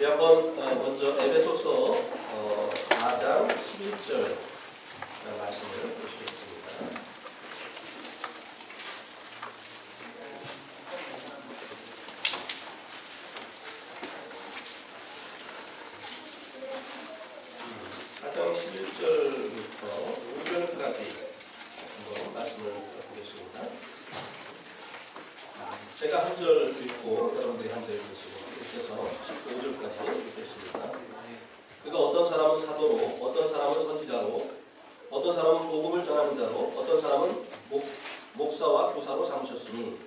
우리 한번 먼저 에베소서 4장 11절 말씀을 보시겠습니다. 사장 11절부터 5절까지 한번 말씀을 보겠습니다. 제가 한 절 읽고 여러분들이 한 절 읽으시고 이렇게 해서 15절까지 읽겠습니다. 그가 어떤 사람은 사도로, 어떤 사람은 선지자로, 어떤 사람은 복음을 전하는 자로, 어떤 사람은 목사와 교사로 삼으셨으니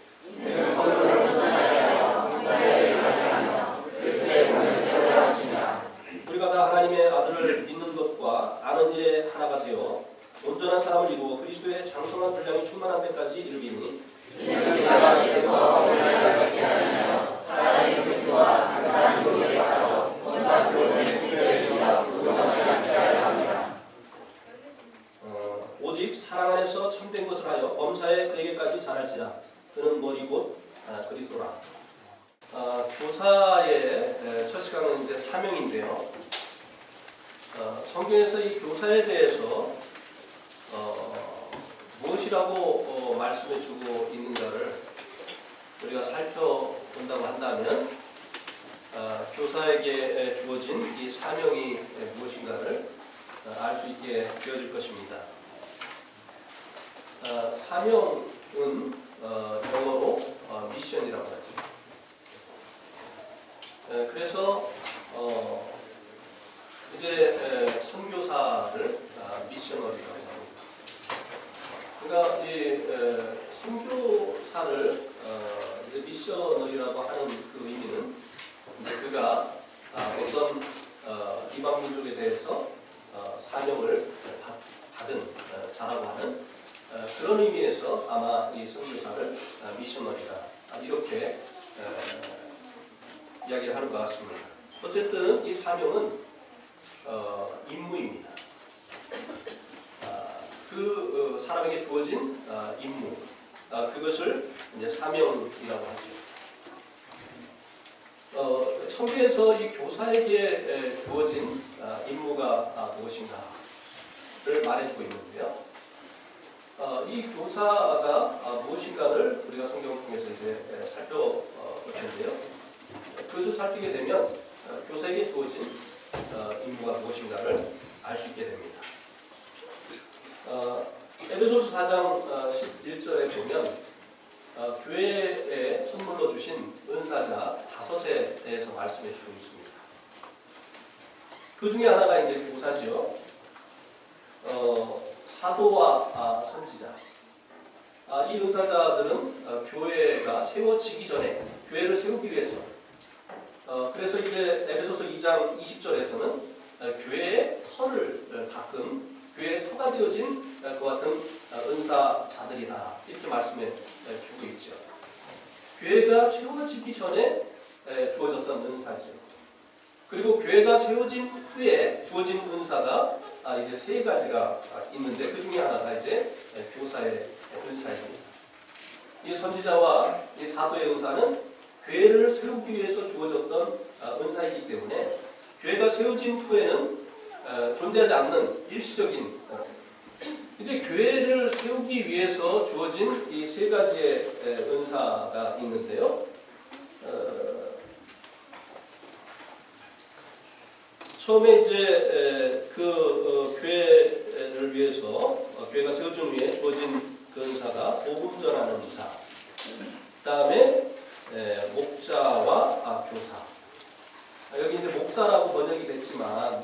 우리가 다 하나님의 아들을 믿는 것과 아는 일에 하나가 되어 온전한 사람을 이루어 그리스도의 장성한 분량이 충만한 데까지 이르리니 오직 사랑 안에서 참된 것을 하여 범사에 그에게까지 자랄지라. 그는 머리 곧 그리스도라. 교사의 첫 시간은 이제 사명인데요. 성경에서 이 교사에 대해서 무엇이라고 말씀해주고 있는가를 우리가 살펴본다고 한다면 교사에게 주어진 이 사명이 무엇인가를 알 수 있게 되어질 것입니다. 사명은 영어로 미션이라고 하죠. 그래서 이제 선교사를 미셔너리라고 합니다. 그러니까 이 선교사를 이제 미셔너리라고 하는 그 의미는 그가 어떤 이방 민족에 대해서 사명을 받은 자라고 하는 그런 의미에서 아마 이 선교사를 미셔너리다 이렇게 이야기를 하는 것 같습니다. 어쨌든 이 사명은 임무입니다. 그 사람에게 주어진 임무, 그것을 이제 사명이라고 하죠. 성경에서 이 교사에게 주어진 임무가 무엇인가를 말해주고 있는데요. 이 교사가 무엇인가를 우리가 성경을 통해서 이제 살펴볼 텐데요. 그것을 살피게 되면 교사에게 주어진 임무가 무엇인가를 알 수 있게 됩니다. 에베소서 4장 11절에 보면 교회에 선물로 주신 은사자 5에 대해서 말씀해 주고 있습니다. 그 중에 하나가 이제 교사죠. 사도와 선지자. 이 은사자들은 교회가 세워지기 전에 교회를 세우기 위해서 그래서 이제 에베소서 2장 20절에서는 교회의 터를 닦은 교회의 터가 되어진 그와 같은 은사자들이다 이렇게 말씀해 주고 있죠. 교회가 세워지기 전에 주어졌던 은사죠. 그리고 교회가 세워진 후에 주어진 은사가 이제 3가지가 있는데 그 중에 하나가 이제 교사의 은사입니다. 이 선지자와 이 사도의 은사는 교회를 세우기 위해서 주어졌던 은사이기 때문에 교회가 세워진 후에는 존재하지 않는 일시적인 이제 교회를 세우기 위해서 주어진 이 3가지의 은사가 있는데요. 처음에 이제 그 교회를 위해서 교회가 세워진 후에 주어진 그 은사가 복음 전하는 은사. 그다음에 목자와 교사. 여기 이제 목사라고 번역이 됐지만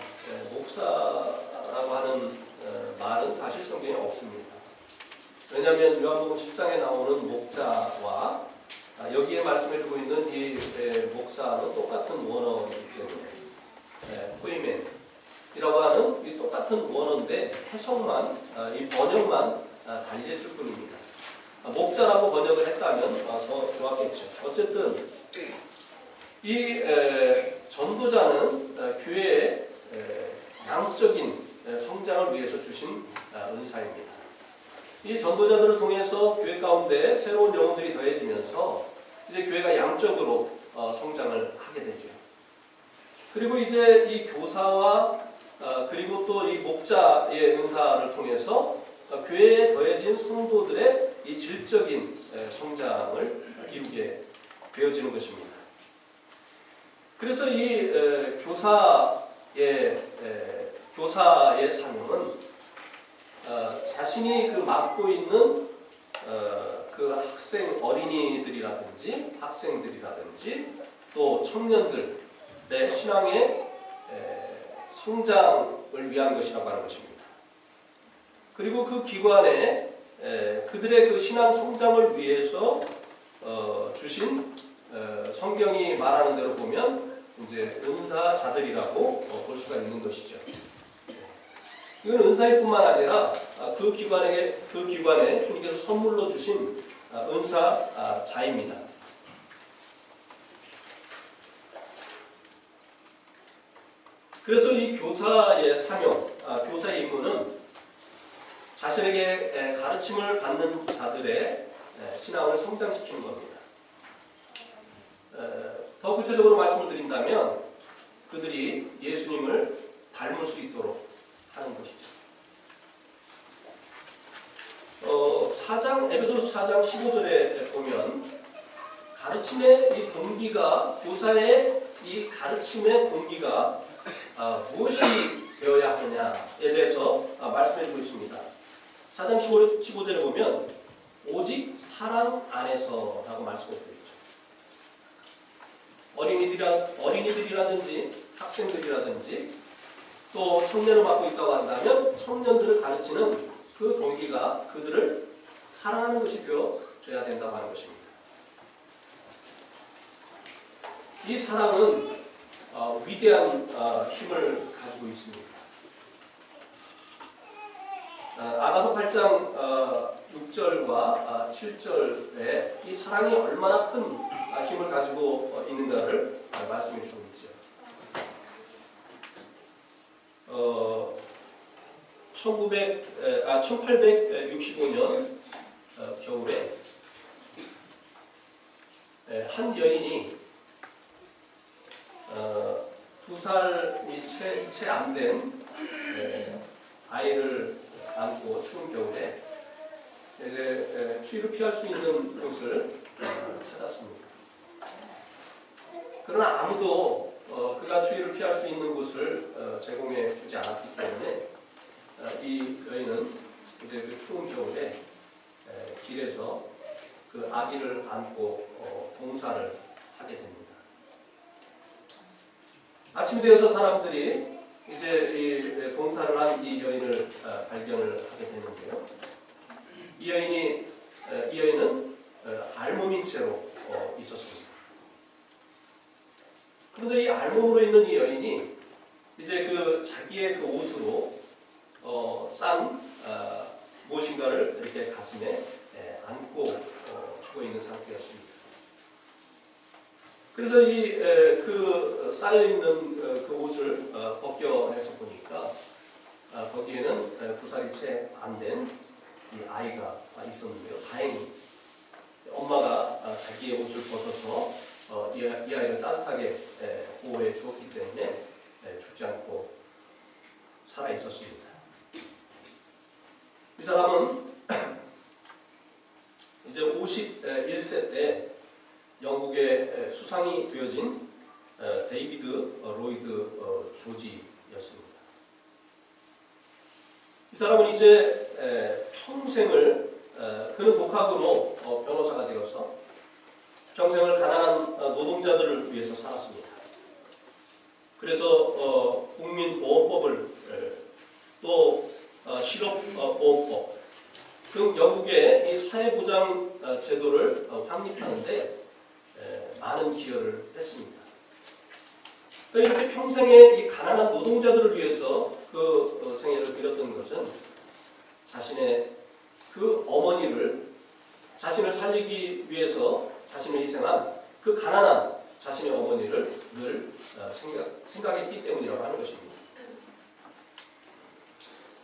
목사라고 하는 말은 사실 성경에 없습니다. 왜냐하면 요한복음 10장에 나오는 목자와 여기에 말씀해주고 있는 이 목사는 똑같은 원어이기 때문에 포이맨이라고 하는 이 똑같은 원어인데 해석만 이 번역만 달리했을 뿐입니다. 목자라고 번역을 했다면 더 좋았겠죠. 어쨌든 이 전도자는 교회의 양적인 성장을 위해서 주신 은사입니다. 이 전도자들을 통해서 교회 가운데 새로운 영혼들이 더해지면서 이제 교회가 양적으로 성장을 하게 되죠. 그리고 이제 이 교사와 그리고 또 이 목자의 은사를 통해서 교회에 더해진 성도들의 이 질적인 성장을 이루게 되어지는 것입니다. 그래서 이 교사의 사명은 자신이 그 맡고 있는 그 학생들이라든지 또 청년들의 신앙의 성장을 위한 것이라고 하는 것입니다. 그리고 그 기관에 그들의 그 신앙 성장을 위해서 주신 성경이 말하는 대로 보면 이제 은사자들이라고 볼 수가 있는 것이죠. 이건 은사일 뿐만 아니라 그 기관에 주님께서 선물로 주신 은사자입니다. 그래서 이 교사의 사명, 교사의 임무는 자신에게 가르침을 받는 자들의 신앙을 성장시키는 겁니다. 더 구체적으로 말씀을 드린다면 그들이 예수님을 닮을 수 있도록 하는 것이죠. 에베소서 4장 15절에 보면 가르침의 이 동기가, 교사의 이 가르침의 동기가 무엇이 되어야 하느냐에 대해서 말씀해주고 있습니다. 4장 15절에 보면 오직 사랑 안에서라고 말씀해주고 있죠. 어린이들이라든지 학생들이라든지 또 청년을 맡고 있다고 한다면 청년들을 가르치는 그 동기가 그들을 사랑하는 것이 되어져야 된다고 하는 것입니다. 이 사랑은 위대한 힘을 가지고 있습니다. 아가서 8장 6절과 7절에 이 사랑이 얼마나 큰 힘을 가지고 있는가를 말씀해 주고 있죠. 1865년 겨울에 한 여인이 2살이 채 안 된 아이를 안고 추운 겨울에 이제 추위를 피할 수 있는 곳을 찾았습니다. 그러나 아무도 그가 추위를 피할 수 있는 곳을 제공해 주지 않았기 때문에 이 여인은 이제 그 추운 겨울에 길에서 그 아기를 안고 봉사를 하게 됩니다. 아침이 되어서 사람들이 이제 이 봉사를 한 이 여인을 발견을 하게 되는데요. 이 여인은 알몸인 채로 있었습니다. 그런데 이 알몸으로 있는 이 여인이 이제 그 자기의 그 옷으로 싼 무엇인가를 이렇게 가슴에 안고 죽어 있는 상태였습니다. 그래서 그 쌓여 있는 그 옷을 벗겨내서 보니까 거기에는 2살이 채 안 된 이 아이가 있었는데요. 다행히 엄마가 자기의 옷을 벗어서 이 아이를 따뜻하게 보호해 주었기 때문에 죽지 않고 살아 있었습니다. 이 사람은 이제 51세 때 영국의 수상이 되어진 데이비드 로이드 조지였습니다. 이 사람은 이제 평생을 그는 독학으로 변호사가 되어서 평생을 가난한 노동자들을 위해서 살았습니다. 그래서 국민보험법을 또 실업보험법 등 영국의 이 사회보장 제도를 확립하는데 많은 기여를 했습니다. 이렇게 평생에 이 가난한 노동자들을 위해서 그 생애를 드렸던 것은 자신의 그 어머니를 자신을 살리기 위해서 자신을 희생한 그 가난한 자신의 어머니를 늘 생각했기 때문이라고 하는 것입니다.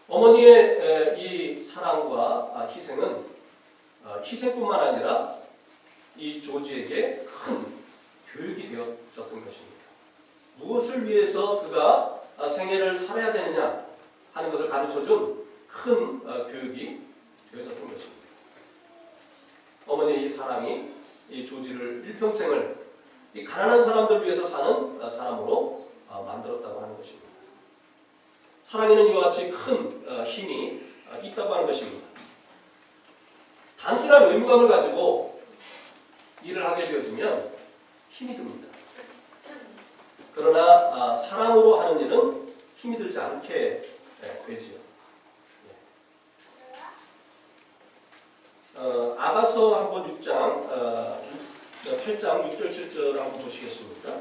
어머니의 이 사랑과 희생은 희생뿐만 아니라 이 조지에게 큰 교육이 되어졌던 것입니다. 무엇을 위해서 그가 생애를 살아야 되느냐 하는 것을 가르쳐준 큰 교육이 되어졌던 것입니다. 어머니의 이 사랑이 이 조지를 일평생을 이 가난한 사람들 위해서 사는 사람으로 만들었다고 하는 것입니다. 사랑에는 이와 같이 큰 힘이 있다고 하는 것입니다. 단순한 의무감을 가지고 일을 하게 되어지면 힘이 듭니다. 그러나 사랑으로 하는 일은 힘이 들지 않게 되지요. 아가서 한번 8장 6절 7절을 한번 보시겠습니까?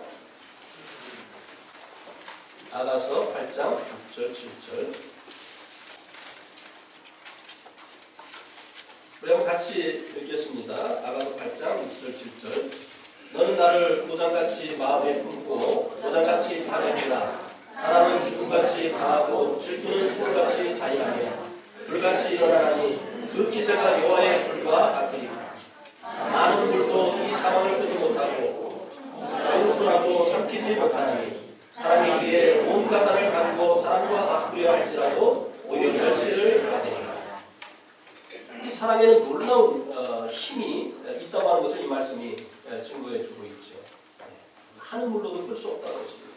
아가서 8장 6절 7절. 우리 한번 같이 읽겠습니다. 아가서 8장 6절 7절. 너는 나를 도장같이 마음에 품고 도장같이 바라리라. 사람은 죽음같이 강하고 질투는 소같이 잔인하며 불같이 일어나니 그 기세가 여호와의 불과 같으리라. 많은 불도 이 사람을 끄지 못하고 영수라도 삼키지 못하니 사람이 그의 온 가산을 가지고 사람과 바꾸려 할지라도 오히려 멸시를 받으리라. 이 사랑에는 놀라운 힘이 있다고 하는 것을 이 말씀이 증거해 주고 있죠. 하는 물로도 끌 수 없다는 것입니다.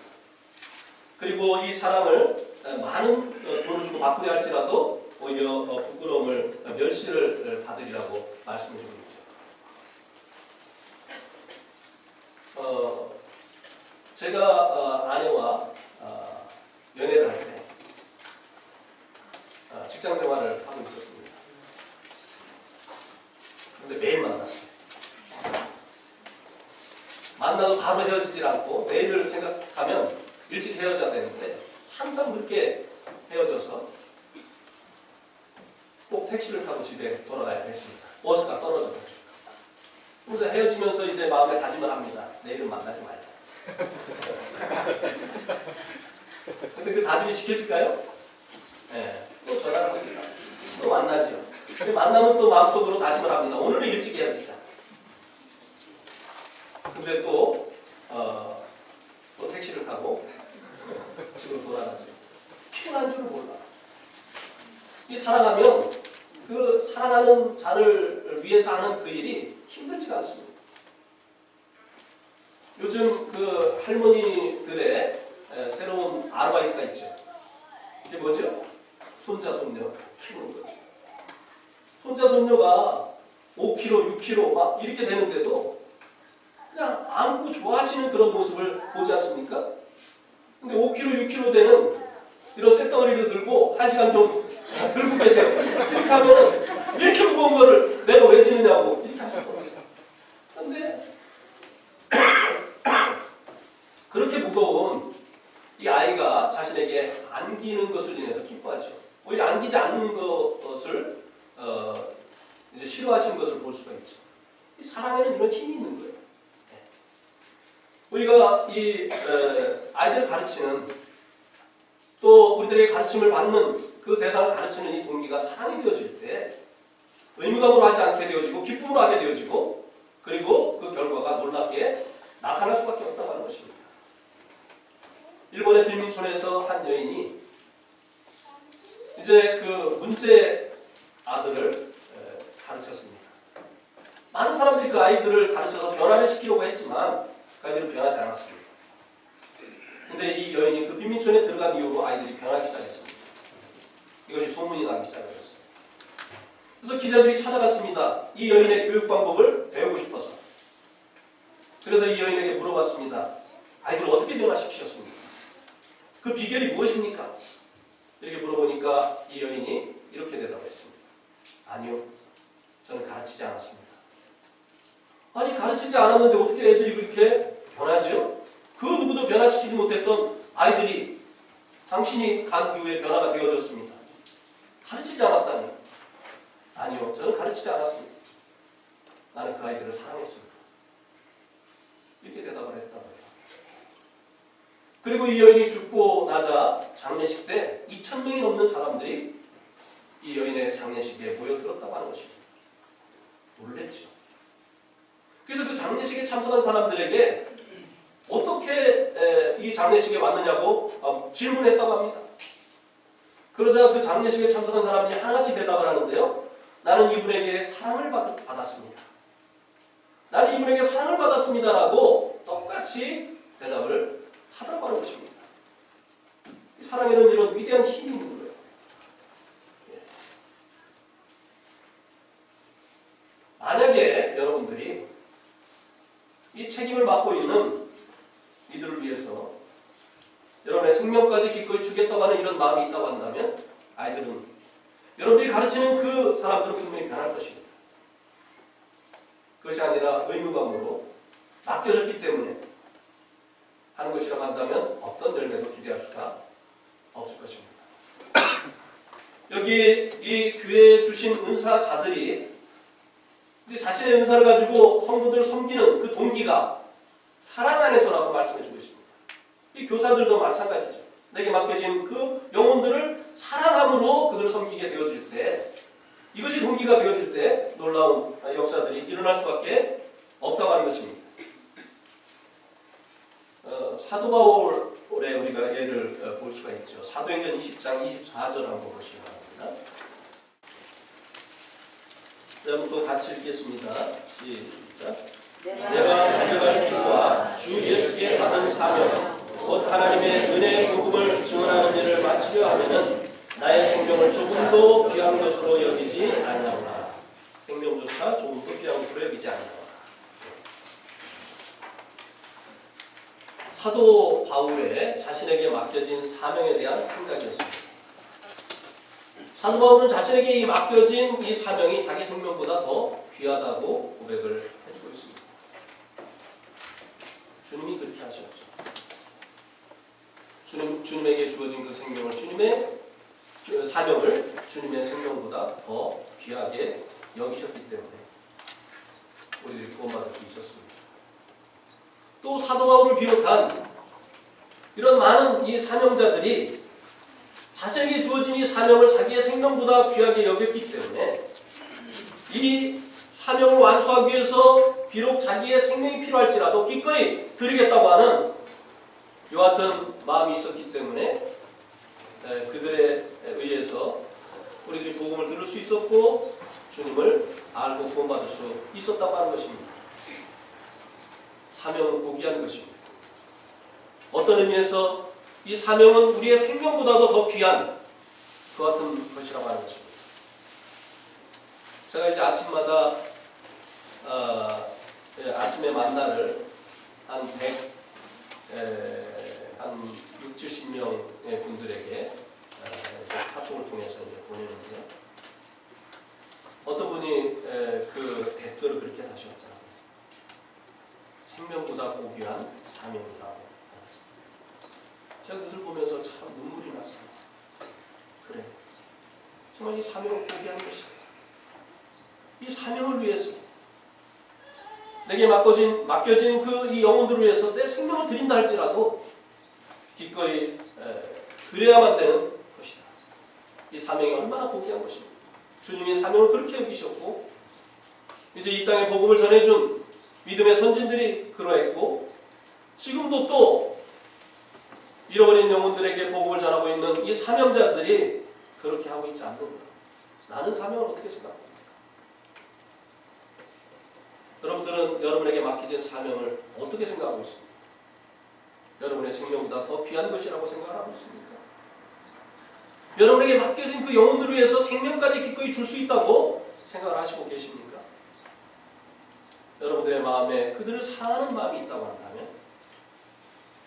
그리고 이 사랑을 많은 돈을 주고 바꾸려 할지라도 오히려 부끄러움을, 멸시를 받으리라고 말씀해 주고 있죠. 제가 아내와 연애를 할 때 직장 생활을 하고 있었습니다. 그런데 매일 만났어요. 만나도 바로 헤어지질 않고 내일을 생각하면 일찍 헤어져야 되는데 항상 늦게 헤어져서 꼭 택시를 타고 집에 돌아가야 했습니다. 버스가 떨어져가지고. 그래서 헤어지면서 이제 마음에 다짐을 합니다. 내일은 만나지 말자. 근데 그 다짐이 지켜질까요? 네. 또 전화를 합니다. 또 만나죠. 근데 만나면 또 마음속으로 다짐을 합니다. 오늘은 일찍 헤어지자. 근데 또 택시를 타고 집으로 돌아가죠. 피곤한 줄을 몰라. 이 사랑하면 그 사랑하는 자를 위해서 하는 그 일이 힘들지가 않습니다. 요즘 그 할머니들의 새로운 아르바이트가 있죠. 이게 뭐죠? 손자, 손녀 키우는 거죠. 손자, 손녀가 5kg, 6kg 막 이렇게 되는데도 그냥 안고 좋아하시는 그런 모습을 보지 않습니까? 근데 5kg, 6kg 되는 이런 쇳덩어리를 들고 1시간 좀 들고 계세요. 이렇게 하면 이렇게 무거운 거를 내가 왜 지느냐고 이렇게 하실 겁니다. 그런데 그렇게 무거운 이 아이가 자신에게 안기는 것을 인해서 기뻐하죠. 오히려 안기지 않는 것을 이제 싫어하시는 것을 볼 수가 있죠. 이 사랑에는 이런 힘이 있는 거예요. 우리가 이 아이들을 가르치는 또 우리들에게 가르침을 받는 그 대상을 가르치는 이 동기가 사랑이 되어질 때 의무감으로 하지 않게 되어지고 기쁨으로 하게 되어지고 그리고 그 결과가 놀랍게 나타날 수밖에 없다고 하는 것입니다. 일본의 빈민촌에서 한 여인이 이제 그 문제 아들을 가르쳤습니다. 많은 사람들이 그 아이들을 가르쳐서 변화를 시키려고 했지만 그 아이들은 변하지 않았습니다. 근데 이 여인이 그 빈민촌에 들어간 이후로 아이들이 변하기 시작했습니다. 이것이 소문이 나기 시작했어요. 그래서 기자들이 찾아갔습니다. 이 여인의 교육 방법을 배우고 싶어서. 그래서 이 여인에게 물어봤습니다. 아이들을 어떻게 변화시키셨습니까? 그 비결이 무엇입니까? 이렇게 물어보니까 이 여인이 이렇게 대답했습니다. 아니요, 저는 가르치지 않았습니다. 아니 가르치지 않았는데 어떻게 애들이 그렇게 변하죠? 그 누구도 변화시키지 못했던 아이들이 당신이 간 이후에 변화가 되어졌습니다. 가르치지 않았다니. 아니요, 저는 가르치지 않았습니다. 나는 그 아이들을 사랑했습니다. 이렇게 대답을 했다고요. 그리고 이 여인이 죽고 나자 장례식 때 2,000명이 넘는 사람들이 이 여인의 장례식에 모여들었다고 하는 것입니다. 놀랬죠. 그래서 그 장례식에 참석한 사람들에게 어떻게 이 장례식에 왔느냐고 질문했다고 합니다. 그러자 그 장례식에 참석한 사람들이 하나같이 대답을 하는데요. 나는 이분에게 사랑을 받았습니다. 나는 이분에게 사랑을 받았습니다라고 똑같이 대답을 하더라고 하는 것입니다. 이 사랑에는 이런 위대한 힘이 있는 거예요. 만약에 여러분들이 이 책임을 맡고 있는 이들을 위해서 여러분의 생명까지 기꺼이 주겠다고 하는 이런 마음이 있다고 한다면 아이들은 여러분들이 가르치는 그 사람들은 분명히 변할 것입니다. 그것이 아니라 의무감으로 맡겨졌기 때문에 하는 것이라고 한다면 어떤 열매도 기대할 수가 없을 것입니다. 여기 이 교회에 주신 은사자들이 이제 자신의 은사를 가지고 성도들을 섬기는 그 동기가 사랑 안에서라고 말씀해주고 있습니다. 이 교사들도 마찬가지죠. 내게 맡겨진 그 영혼들을 사랑함으로 그들을 섬기게 되어질 때, 이것이 동기가 되어질 때 놀라운 역사들이 일어날 수밖에 없다고 하는 것입니다. 사도 바울의 우리가 예를 볼 수가 있죠. 사도행전 20장 24절 한번 보시기 바랍니다. 여러분 또 같이 읽겠습니다. 시작. 내가 가져갈 길과 주 예수께 받은 사명 곧 하나님의 은혜의 복음을 증언하는 일을 마치려 하면은 나의 생명을 조금도 귀한 것으로 여기지 아니하노라. 생명조차 조금도 귀한 것으로 여기지 아니하노라. 사도 바울의 자신에게 맡겨진 사명에 대한 생각이었습니다. 사도 바울은 자신에게 이 맡겨진 이 사명이 자기 생명보다 더 귀하다고 고백을 해주고 있습니다. 주님이 그렇게 하셨죠. 주님에게 주어진 그 생명을 주님의 사명을 주님의 생명보다 더 귀하게 여기셨기 때문에 우리들이 구원받을 수 있었습니다. 또 사도 바울을 비롯한 이런 많은 이 사명자들이 자신에게 주어진 이 사명을 자기의 생명보다 귀하게 여겼기 때문에 이 사명을 완수하기 위해서 비록 자기의 생명이 필요할지라도 기꺼이 드리겠다고 하는 이와 같은 마음이 있었기 때문에 그들에 의해서 우리들이 복음을 들을 수 있었고 주님을 알고 구원받을 수 있었다고 하는 것입니다. 사명은 고귀한 것입니다. 어떤 의미에서 이 사명은 우리의 생명보다도 더 귀한 그 같은 것이라고 하는 것입니다. 제가 이제 아침마다 아침에 만나를 한 6, 70명의 분들에게 카톡을 통해서 이제 보내는데요. 어떤 분이 그 댓글을 그렇게 다셨더라고요. 생명보다 고귀한 사명이라고. 제가 그것을 보면서 참 눈물이 났어요. 그래. 정말 이 사명은 고귀한 것이다. 이 사명을 위해서 내게 맡겨진 그 이 영혼들을 위해서 내 생명을 드린다 할지라도 기꺼이 그래야만 되는 것이다. 이 사명이 얼마나 고귀한 것입니다. 주님이 사명을 그렇게 여기셨고 이제 이 땅에 복음을 전해준 믿음의 선진들이 그러했고 지금도 또 잃어버린 영혼들에게 복음을 전하고 있는 이 사명자들이 그렇게 하고 있지 않는가. 나는 사명을 어떻게 생각합니까? 여러분들은 여러분에게 맡겨진 사명을 어떻게 생각하고 있습니까? 여러분의 생명보다 더 귀한 것이라고 생각하고 있습니까? 여러분에게 맡겨진 그 영혼들을 위해서 생명까지 기꺼이 줄 수 있다고 생각을 하시고 계십니까? 여러분들의 마음에 그들을 사랑하는 마음이 있다고 한다면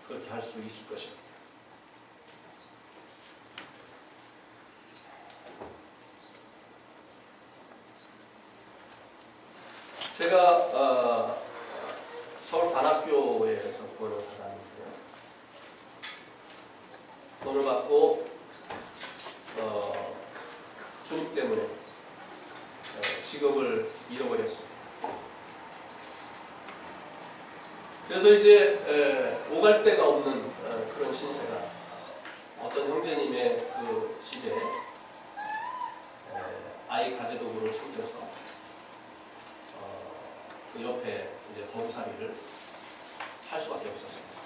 그렇게 할 수 있을 것입니다. 제가 서울 반학교에서 구원을 받았는데요. 구원을 받고 주님 때문에 직업을 잃어버렸습니다. 그래서 이제 오갈 데가 없는 그런 신세가 어떤 형제님의 그 집에 아이 가재도구를 챙겨서 그 옆에 이제 거부살이를 할 수밖에 없었습니다.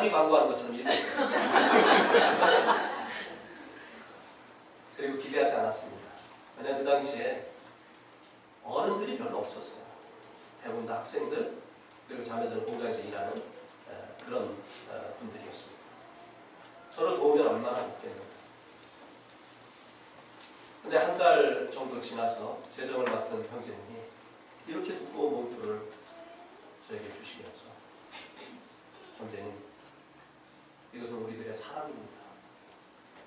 사비 광고하는 것처럼 읽었어요. 그리고 기대하지 않았습니다. 왜냐하면 그 당시에 어른들이 별로 없었어요. 대부분 다 학생들 그리고 자매들 공장에서 일하는 그런 분들이었습니다. 저를 도우면 얼마나 좋겠는가. 근데 한 달 정도 지나서 재정을 맡은 형제님이 이렇게 두꺼운 봉투를 저에게 주시면서 형제님, 이것은 우리들의 사랑입니다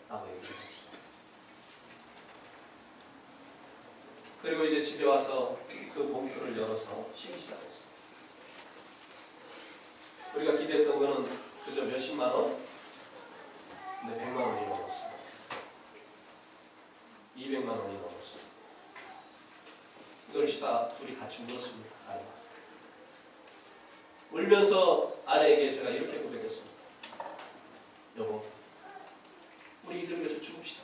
라고 얘기했어요. 그리고 이제 집에 와서 그 봉투를 열어서 쉬기 시작했어요. 우리가 기대했던 거는 그저 몇십만 원? 근데 100만 원이 넘었어요. 200만 원이 넘었어요. 이걸 둘이 같이 울었습니다. 아내가. 울면서 아내에게 제가 이렇게 고백했습니다. 여보, 우리 이들을 위해서 죽읍시다.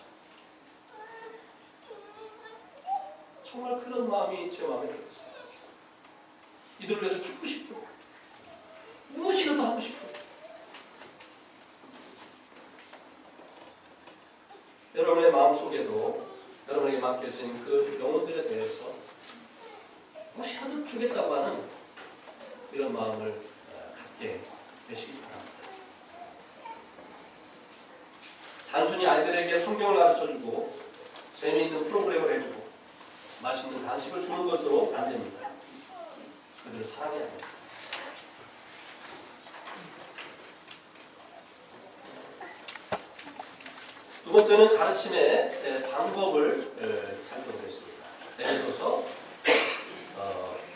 정말 그런 마음이 제 마음에 들었어요. 이들을 위해서 죽고 싶어요. 무엇이라도 하고 싶어요. 여러분의 마음속에도 여러분에게 맡겨진 그 영혼들에 대해서 무엇이라도 주겠다고 하는 이런 마음을 갖게 되시기 바랍니다. 단순히 아이들에게 성경을 가르쳐주고 재미있는 프로그램을 해주고 맛있는 간식을 주는 것으로 안 됩니다. 그들을 사랑해야 됩니다. 두 번째는 가르침의 방법을 살펴보겠습니다. 예를 들어서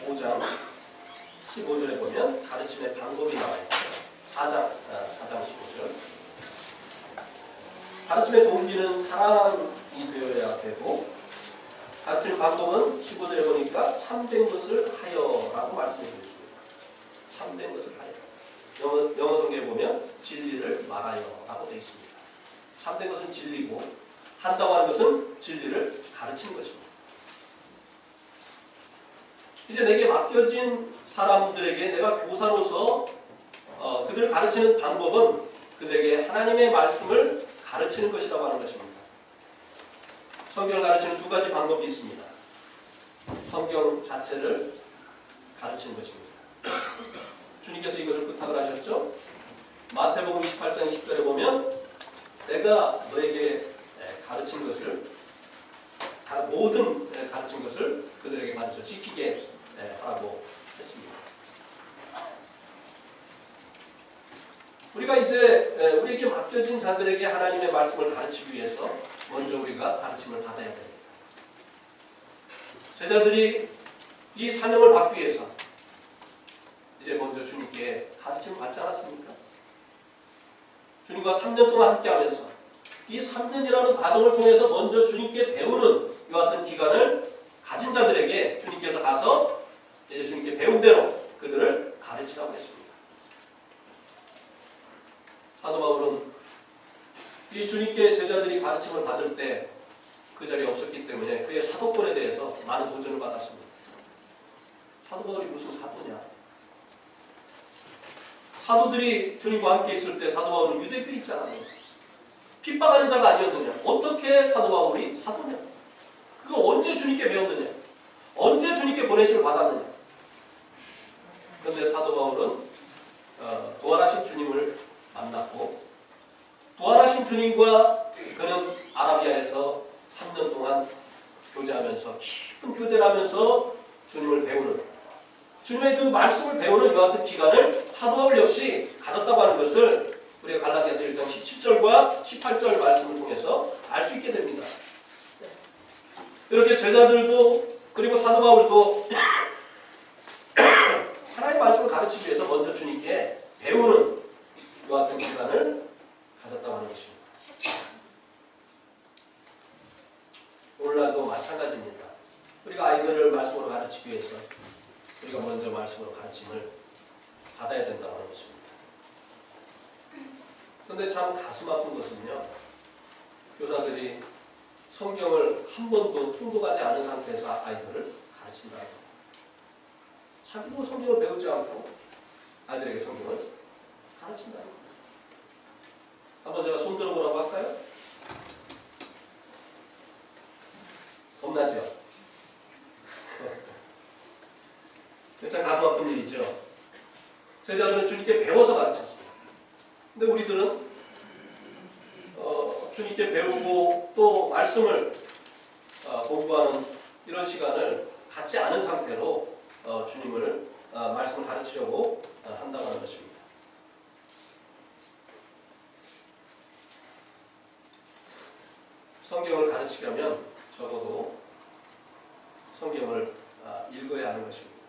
5장 15절에 보면 가르침의 방법이 나와 있어요. 4장 15절. 가르침의 동기는 사랑이 되어야 되고 가르침 방법은 15절에 보니까 참된 것을 하여라고 말씀해 주셨습니다. 참된 것을 하여. 영어 성경에 보면 진리를 말하여라고 되어 있습니다. 참된 것은 진리고 한다고 하는 것은 진리를 가르치는 것입니다. 이제 내게 맡겨진 사람들에게 내가 교사로서 그들을 가르치는 방법은 그들에게 하나님의 말씀을 가르치는 것이라고 하는 것입니다. 성경을 가르치는 두 가지 방법이 있습니다. 성경 자체를 가르치는 것입니다. 주님께서 이것을 부탁을 하셨죠. 마태복음 28장 20절에 보면 내가 너에게 가르친 것을 모든 가르친 것을 그들에게 가르쳐 지키게 하라고 했습니다. 우리가 이제 우리에게 맡겨진 자들에게 하나님의 말씀을 가르치기 위해서 먼저 우리가 가르침을 받아야 됩니다. 제자들이 이 사명을 받기 위해서 이제 먼저 주님께 가르침을 받지 않았습니까? 주님과 3년 동안 함께하면서 이 3년이라는 과정을 통해서 먼저 주님께 배우는 이와 같은 기간을 가진 자들에게 주님께서 가서 이제 주님께 배운 대로 그들을 가르치라고 했습니다. 사도 바울은 이 주님께 제자들이 가르침을 받을 때 그 자리에 없었기 때문에 그의 사도권에 대해서 많은 도전을 받았습니다. 사도 바울이 무슨 사도냐? 사도들이 주님과 함께 있을 때 사도 바울은 유대인이 있잖아요. 핍박하는 자가 아니었느냐? 어떻게 사도 바울이 사도냐? 그거 언제 주님께 배웠느냐? 언제 주님께 보내심을 받았느냐? 그런데 사도 바울은 부활하신 주님을 만났고 부활하신 주님과 그는 아라비아에서 3년 동안 교제하면서 깊은 교제를 하면서 주님을 배우는 주님의 그 말씀을 배우는 이와 같은 기간을 사도 바울 역시 가졌다고 하는 것을 우리가 갈라디아서 1장 17절과 18절 말씀을 통해서 알 수 있게 됩니다. 이렇게 제자들도 그리고 사도 바울도 하나님의 말씀을 가르치기 위해서 먼저 주님께 배우는 이와 같은 기간을 가졌다고 하는 것입니다. 오늘날도 마찬가지입니다. 우리가 아이들을 말씀으로 가르치기 위해서 우리가 먼저 말씀으로 가르침을 받아야 된다고 하는 것입니다. 그런데 참 가슴 아픈 것은요, 교사들이 성경을 한 번도 통독하지 않은 상태에서 아이들을 가르친다는 겁니다. 자기도 성경을 배우지 않고 아이들에게 성경을 가르친다는 겁니다. 한번 제가 손 들어보라고 할까요? 겁나죠? 참 가슴 아픈 일이죠. 제자들은 주님께 배워서 가르쳤습니다. 근데 우리들은 주님께 배우고 또 말씀을 공부하는 이런 시간을 갖지 않은 상태로 주님을 말씀을 가르치려고 한다고 하는 것입니다. 성경을 가르치려면 적어도 성경을 읽어야 하는 것입니다.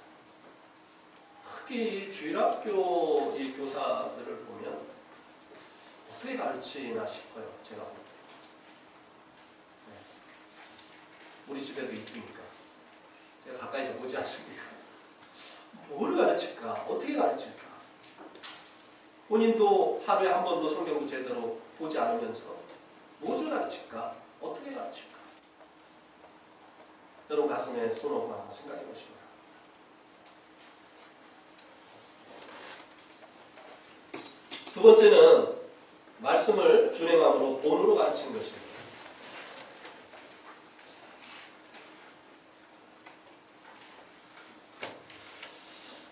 특히 주일학교 이 교사들을 보면 어떻게 가르치나 싶어요. 제가 볼 때. 우리 집에도 있으니까 제가 가까이서 보지 않습니까? 뭘 가르칠까? 어떻게 가르칠까? 본인도 하루에 한 번도 성경도 제대로 보지 않으면서 무엇을 가르칠까? 어떻게 가르칠까? 여러분 가슴에 손 얹고 한번 생각해 보십니다. 두 번째는 말씀을 준행함으로 본으로 가르치는 것입니다.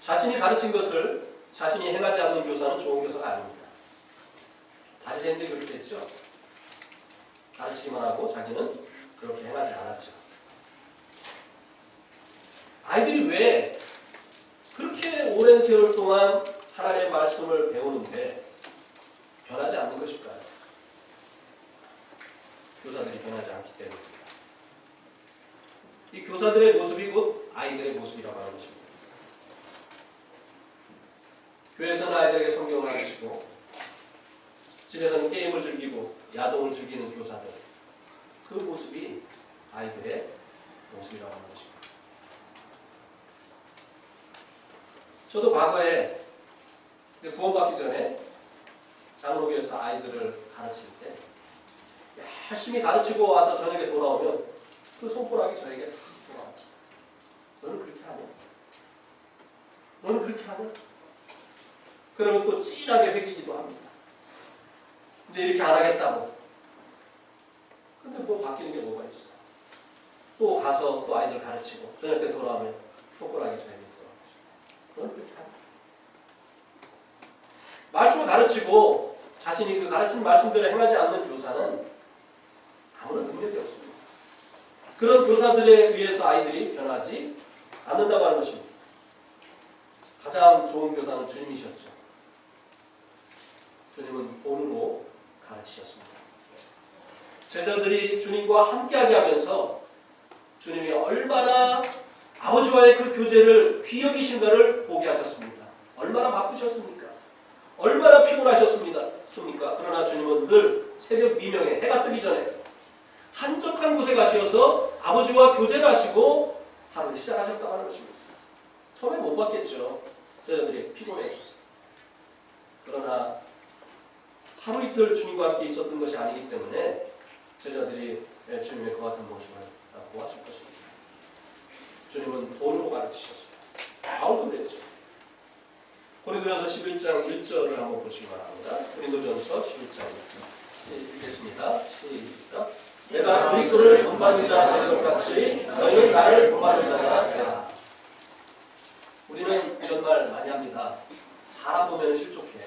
자신이 가르친 것을 자신이 행하지 않는 교사는 좋은 교사가 아닙니다. 바리새인들이 그렇게 했죠. 가르치기만 하고 자기는 그렇게 행하지 않았죠. 아이들이 왜 그렇게 오랜 세월 동안 하나님의 말씀을 배우는데 변하지 않는 것일까요? 교사들이 변하지 않기 때문입니다. 이 교사들의 모습이 곧 아이들의 모습이라고 하는 것입니다. 교회에서는 아이들에게 성경을 가르치고 집에서는 게임을 즐기고 야동을 즐기는 교사들, 그 모습이 아이들의 모습이라고 하는 것입니다. 저도 과거에 구원받기 전에 장로교에서 아이들을 가르칠 때 열심히 가르치고 와서 저녁에 돌아오면 그 손가락이 저에게 다 돌아왔죠. 너는 그렇게 하냐? 너는 그렇게 하냐? 그러면 또 찐하게 회기기도 합니다. 이제 이렇게 안 하겠다고. 근데 뭐 바뀌는 게 뭐가 있어요? 또 가서 또 아이들 가르치고 저녁 때 돌아오면 손가락이 저에게 돌아오죠. 너는 그렇게 하냐? 말씀을 가르치고 자신이 그 가르친 말씀대로 행하지 않는 교사는 아무런 능력이 없습니다. 그런 교사들에 의해서 아이들이 변하지 않는다고 하는 것입니다. 가장 좋은 교사는 주님이셨죠. 주님은 본으로 가르치셨습니다. 제자들이 주님과 함께하게 하면서 주님이 얼마나 아버지와의 그 교제를 귀여기신가를 보게 하셨습니다. 얼마나 바쁘셨습니까? 얼마나 피곤하셨습니까? 그러나 주님은 늘 새벽 미명에 해가 뜨기 전에 한적한 곳에 가셔서 아버지와 교제를 하시고 하루를 시작하셨다고 하는 것입니다. 처음에 못 봤겠죠. 제자들이 피곤해서. 그러나 하루 이틀 주님과 함께 있었던 것이 아니기 때문에 제자들이 주님의 그 같은 모습을 보았을 것입니다. 주님은 본으로 가르치셨어요. 바울도 그랬죠. 고린도전서 11장 1절을 한번 보시기 바랍니다. 고린도전서 11장 1절 읽겠습니다. 시작. 내가 그리스도를 본받는 자 되는 것 같이 너희는 나를 본받는 자가 되라. 우리는 이런 말 많이 합니다. 사람 보면 실족해.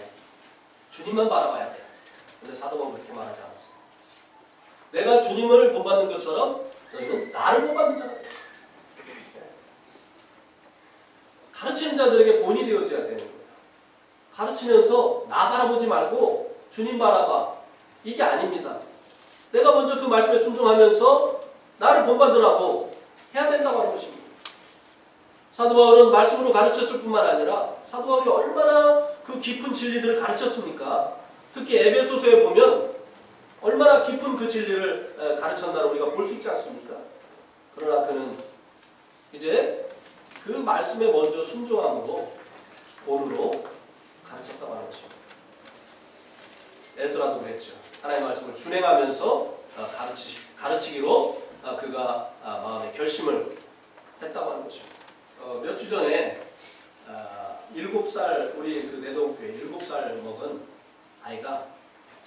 주님만 바라봐야 돼. 근데 사도는 그렇게 말하지 않았어요. 내가 주님을 본받는 것처럼 너희는 나를 본받는 자가 돼. 가르치는 자들에게 본이 되어져야 되는 거예요. 가르치면서 나 바라보지 말고 주님 바라봐. 이게 아닙니다. 내가 먼저 그 말씀에 순종하면서 나를 본받으라고 해야 된다고 하는 것입니다. 사도 바울은 말씀으로 가르쳤을 뿐만 아니라 사도 바울이 얼마나 그 깊은 진리들을 가르쳤습니까? 특히 에베소서에 보면 얼마나 깊은 그 진리를 가르쳤나를 우리가 볼 수 있지 않습니까? 그러나 그는 이제 그 말씀에 먼저 순종함으로 본으로 가르쳤다고 하는 것입니다. 에스라도 그랬죠. 하나님의 말씀을 준행하면서 가르치기로 그가 마음에 결심을 했다고 하는 것입니다. 몇 주 전에 7살 우리 그 내동교회 7살 먹은 아이가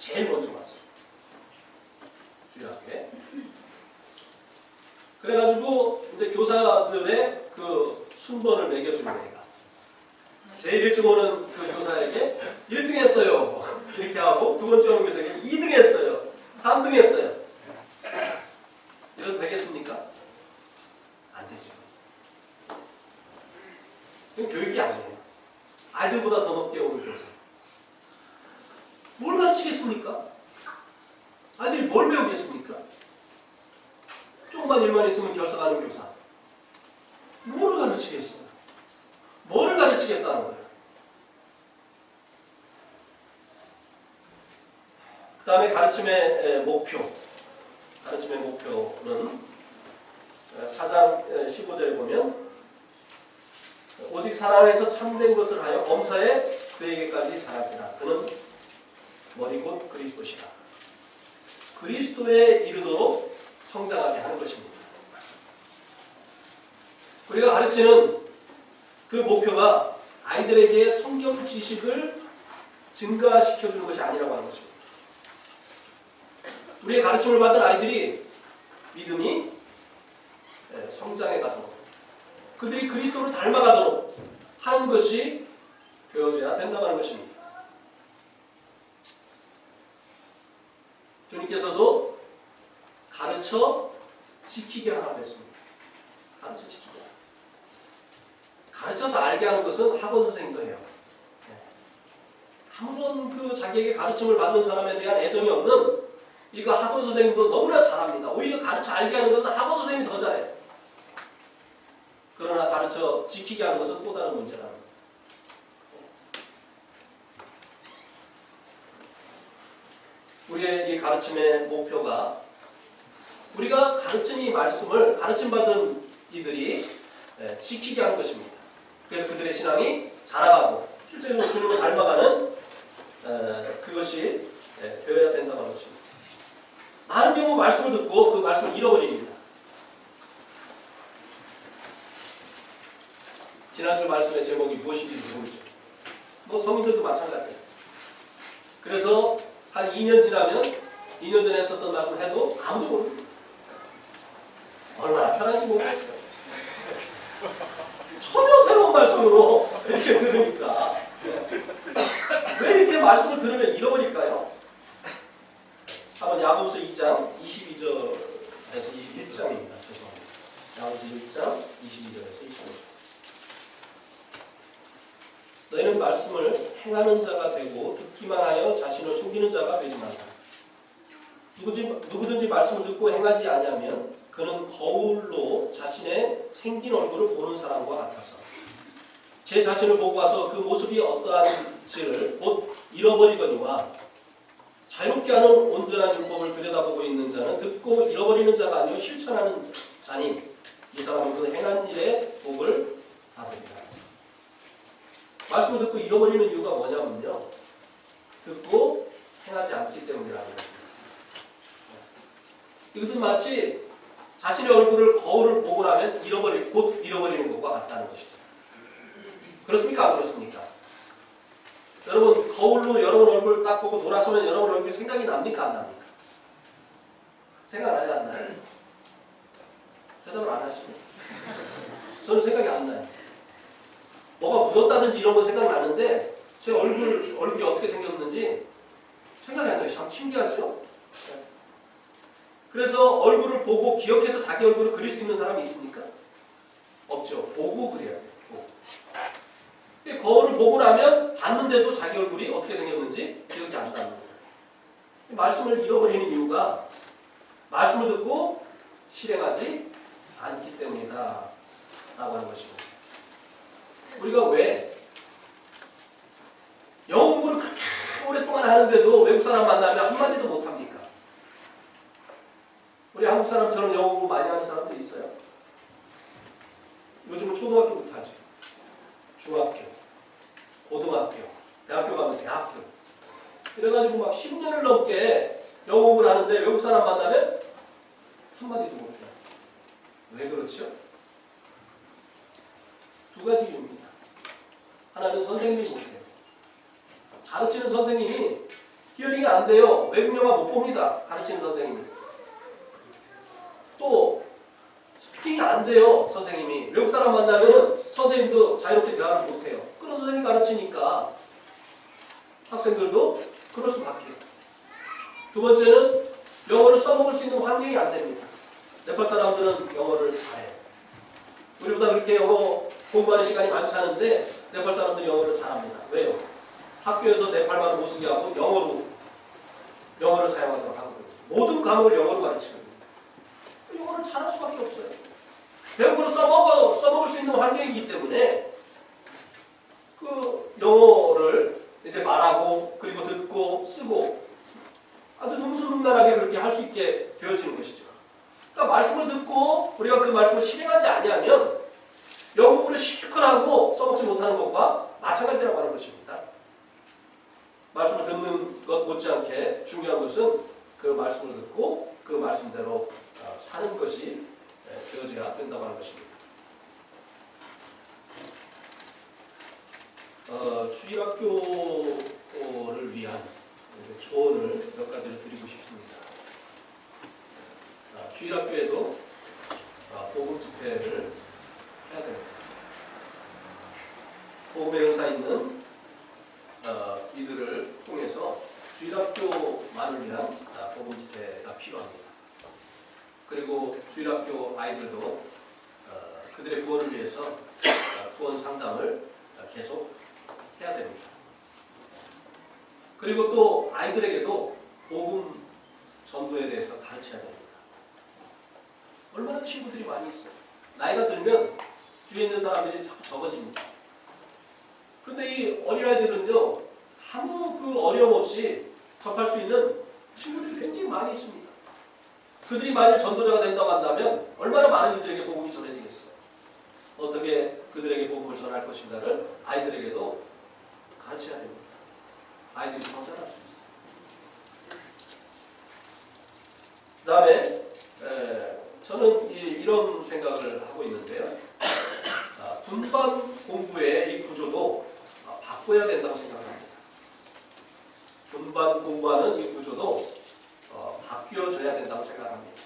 제일 먼저 왔어요. 주일학교에. 그래가지고 이제 교사들의 그 순번을 매겨주는 애가 제일 일찍 오는 그 교사에게 1등 했어요. 이렇게 하고 두 번째 오는 교사에게 2등 했어요. 3등 했어요. 이래도 되겠습니까? 안 되죠. 이건 교육이 아니에요. 아이들보다 더 높게 오는 교사. 뭘 가르치겠습니까? 아이들이 뭘 배우겠습니까? 조금만 일만 있으면 결석하는 교사. 뭐를 가르치겠어요? 뭐를 가르치겠다는 거예요? 그 다음에 가르침의 목표. 가르침의 목표는 4장 15절에 보면 오직 사랑에서 참된 것을 하여 범사에 그에게까지 자라지라. 그는 머리 곧 그리스도시라. 그리스도에 이르도록 성장하게 하는 것입니다. 우리가 가르치는 그 목표가 아이들에게 성경 지식을 증가시켜주는 것이 아니라고 하는 것입니다. 우리의 가르침을 받은 아이들이 믿음이 성장해 가도록 그들이 그리스도를 닮아가도록 하는 것이 되어져야 된다고 하는 것입니다. 주님께서도 가르쳐 지키게 하라고 했습니다. 가르쳐 지키게 하라. 가르쳐서 알게 하는 것은 학원 선생님도 해요. 아무런 그 자기에게 가르침을 받는 사람에 대한 애정이 없는 이거 학원 선생님도 너무나 잘합니다. 오히려 가르쳐 알게 하는 것은 학원 선생님이 더 잘해요. 그러나 가르쳐 지키게 하는 것은 또 다른 문제라는 거예요. 우리의 이 가르침의 목표가 우리가 가르친 이 말씀을 가르침받은 이들이 지키게 하는 것입니다. 그래서 그들의 신앙이 자라가고 실제로 주님을 닮아가는 그것이 되어야 된다고 하는 것입니다. 많은 경우 말씀을 듣고 그 말씀을 잃어버립니다. 지난주 말씀의 제목이 무엇인지 모르죠. 뭐 성인들도 마찬가지예요. 그래서 한 2년 지나면 2년 전에 했었던 말씀 해도 아무도 모릅니다. 얼마나 편한지 모르겠어요. 전혀 새로운 말씀으로 이렇게 들으니까 왜 이렇게 말씀을 들으면 잃어버릴까요? 한번 야고보서 2장 22절에서 21장입니다. 죄송합니다. 야고보서 1장 22절에서 25절. 너희는 말씀을 행하는 자가 되고 듣기만 하여 자신을 속이는 자가 되지 말라. 누구든지 말씀을 듣고 행하지 아니하면 그는 거울로 자신의 생긴 얼굴을 보는 사람과 같아서 제 자신을 보고 와서 그 모습이 어떠한지를 곧 잃어버리거니와 자유롭게 하는 온전한 율법을 들여다보고 있는 자는 듣고 잃어버리는 자가 아니요 실천하는 자니 이 사람은 그 행한 일의 복을 받으리라. 말씀을 듣고 잃어버리는 이유가 뭐냐면요. 듣고 행하지 않기 때문이라는 겁니다. 이것은 마치 자신의 얼굴을 거울을 보고 나면 곧 잃어버리는 것과 같다는 것이죠. 그렇습니까? 안 그렇습니까? 여러분 거울로 여러분 얼굴 딱 보고 돌아서면 여러분 얼굴이 생각이 납니까? 안 납니까? 생각 나지 않나요? 대답을 안 하십니다. 저는 생각이 안 나요. 뭐가 묻었다든지 이런 건 생각나는데 제 얼굴이 어떻게 생겼는지 생각이 안 나요. 참 신기하죠? 그래서 얼굴을 보고 기억해서 자기 얼굴을 그릴 수 있는 사람이 있습니까? 없죠. 보고 그려야 돼요. 보고. 거울을 보고 나면 봤는데도 자기 얼굴이 어떻게 생겼는지 기억이 안 나는 거예요. 말씀을 잃어버리는 이유가 말씀을 듣고 실행하지 않기 때문이다 라고 하는 것입니다. 우리가 왜 영어 공부를 그렇게 오랫동안 하는데도 외국 사람 만나면 한마디도 못합니까? 우리 한국 사람처럼 영어 공부 많이 하는 사람도 있어요. 요즘은 초등학교부터 하죠. 중학교, 고등학교, 대학교 가면 대학교. 그래가지고 막 10년을 넘게 영어 공부를 하는데 외국 사람 만나면 한마디도 못해요. 왜 그렇죠? 두 가지 이유입니다. 하나는 선생님이 못해요. 가르치는 선생님이 히어링이 안 돼요. 외국 영화 못 봅니다. 가르치는 선생님이. 또 스피킹이 안 돼요. 선생님이. 외국 사람 만나면 선생님도 자유롭게 대화를 못해요. 그런 선생님이 가르치니까 학생들도 그럴 수밖에. 두 번째는 영어를 써먹을 수 있는 환경이 안 됩니다. 네팔 사람들은 영어를 잘해요. 우리보다 그렇게 영어 공부하는 시간이 많지 않은데 네팔 사람들은 영어를 잘합니다. 왜요? 학교에서 네팔말을 못 쓰게 하고 영어를 사용하도록 하거든요. 모든 과목을 영어로 가르치거든요. 영어를 잘할 수밖에 없어요. 배운 걸 써먹을 수 있는 환경이기 때문에 그 영어를 이제 말하고 그리고 듣고 쓰고 아주 능수능란하게 그렇게 할 수 있게 되어지는 것이죠. 그러니까 말씀을 듣고 우리가 그 말씀을 실행하지 아니하면 영국어를 실컷 하고 써먹지 못하는 것과 마찬가지라고 하는 것입니다. 말씀을 듣는 것 못지않게 중요한 것은 그 말씀을 듣고 그 말씀대로 사는 것이 되어져야 된다고 하는 것입니다. 주일학교를 위한 조언을 몇 가지를 드리고 싶습니다. 주일학교에도 복음 집회를 해야 됩니다. 복음의 은사 있는 이들을 통해서 주일학교만을 위한 복음 집회가 필요합니다. 그리고 주일학교 아이들도 그들의 구원을 위해서 구원 상담을 계속 해야 됩니다. 그리고 또 아이들에게도 복음 전도에 대해서 가르쳐야 됩니다. 얼마나 친구들이 많이 있어요. 나이가 들면 주위에 있는 사람들이 자꾸 적어집니다. 그런데 이 어린아이들은요, 아무 그 어려움 없이 접할 수 있는 친구들이 굉장히 많이 있습니다. 그들이 만일 전도자가 된다고 한다면 얼마나 많은 이들에게 복음이 전해지겠어요. 어떻게 그들에게 복음을 전할 것인가를 아이들에게도 가르쳐야 됩니다. 아이들이 성장할 수 있어요. 그 다음에 저는 이런 생각을 하고 있는데요. 분반 공부의 이 구조도 바꿔야 된다고 생각합니다. 분반 공부하는 이 구조도 바뀌어져야 된다고 생각합니다.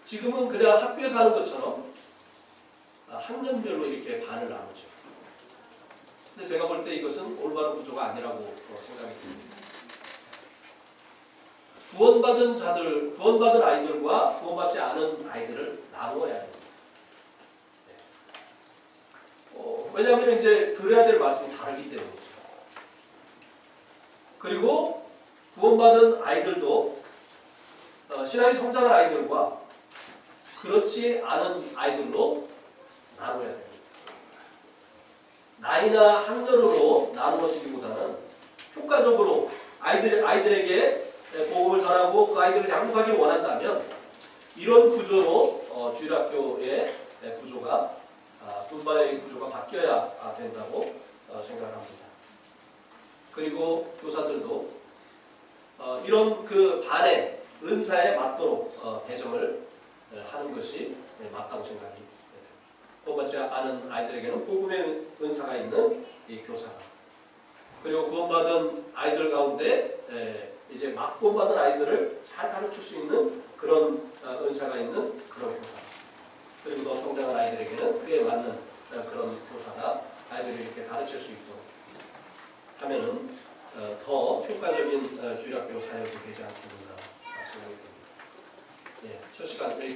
지금은 그냥 학교에서 하는 것처럼 학년별로 이렇게 반을 나누죠. 근데 제가 볼 때 이것은 올바른 구조가 아니라고 생각이 듭니다. 구원받은 아이들과 구원받지 않은 아이들을 나누어야 됩니다. 왜냐하면 이제 들어야 될 말씀이 다르기 때문이죠. 그리고 구원받은 아이들도 신앙이 성장한 아이들과 그렇지 않은 아이들로 나누어야 됩니다. 나이나 학년으로 나누어지기보다는 효과적으로 아이들에게 복음을 전하고 그 아이들을 양육하기를 원한다면 이런 구조로 주일학교의 구조가 분반의 구조가 바뀌어야 된다고 생각합니다. 그리고 교사들도 이런 그 반의 은사에 맞도록 배정을 하는 것이 맞다고 생각합니다. 구원받지 않은 아이들에게는 복음의 은사가 있는 이 교사가, 그리고 구원받은 아이들 가운데 이제 막 구원받은 아이들을 잘 가르칠 수 있는 그런 은사가 있는 그런 교사, 그리고 더 성장한 아이들에게는 그에 맞는 그런 교사가 아이들을 이렇게 가르칠 수 있도록 하면은 더 효과적인 주일학교 사역이 되지 않겠는가 생각이 듭니다. 첫 시간 여기까지.